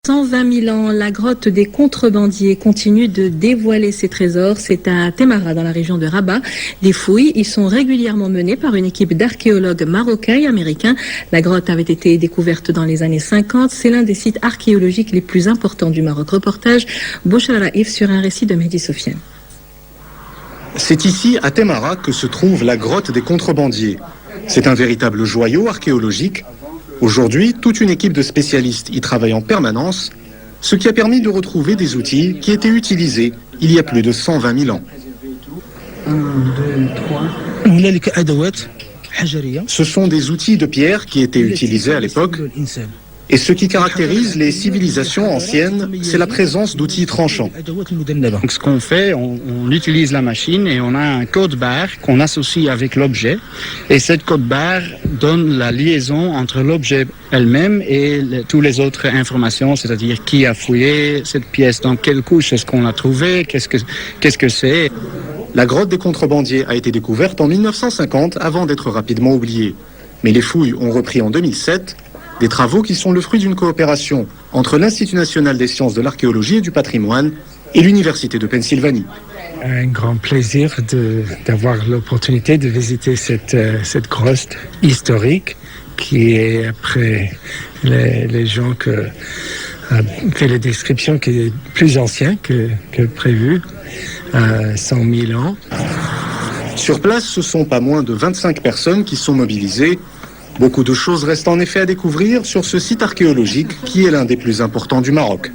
120 000 ans, la grotte des contrebandiers continue de dévoiler ses trésors. C'est à Temara, dans la région de Rabat. Des fouilles y sont régulièrement menées par une équipe d'archéologues marocains et américains. La grotte avait été découverte dans les années 50. C'est l'un des sites archéologiques les plus importants du Maroc. Reportage Bouchra Raif sur un récit de Mehdi Sofiane. C'est ici, à Temara, que se trouve la grotte des contrebandiers. C'est un véritable joyau archéologique. Aujourd'hui, toute une équipe de spécialistes y travaille en permanence, ce qui a permis de retrouver des outils qui étaient utilisés il y a plus de 120 000 ans. 1, 2, 3. Ce sont des outils de pierre qui étaient utilisés à l'époque. Et ce qui caractérise les civilisations anciennes, c'est la présence d'outils tranchants. Donc ce qu'on fait, on utilise la machine et on a un code barre qu'on associe avec l'objet. Et cette code barre donne la liaison entre l'objet elle-même et toutes les autres informations, c'est-à-dire qui a fouillé cette pièce, dans quelle couche est-ce qu'on a trouvé, qu'est-ce que c'est. La grotte des contrebandiers a été découverte en 1950 avant d'être rapidement oubliée. Mais les fouilles ont repris en 2007. Des travaux qui sont le fruit d'une coopération entre l'Institut national des sciences de l'archéologie et du patrimoine et l'Université de Pennsylvanie. Un grand plaisir d'avoir l'opportunité de visiter cette grotte historique qui est, après les gens qui fait la description, qui est plus ancien que prévu, 100 000 ans. Sur place, ce sont pas moins de 25 personnes qui sont mobilisées. Beaucoup de choses restent en effet à découvrir sur ce site archéologique qui est l'un des plus importants du Maroc.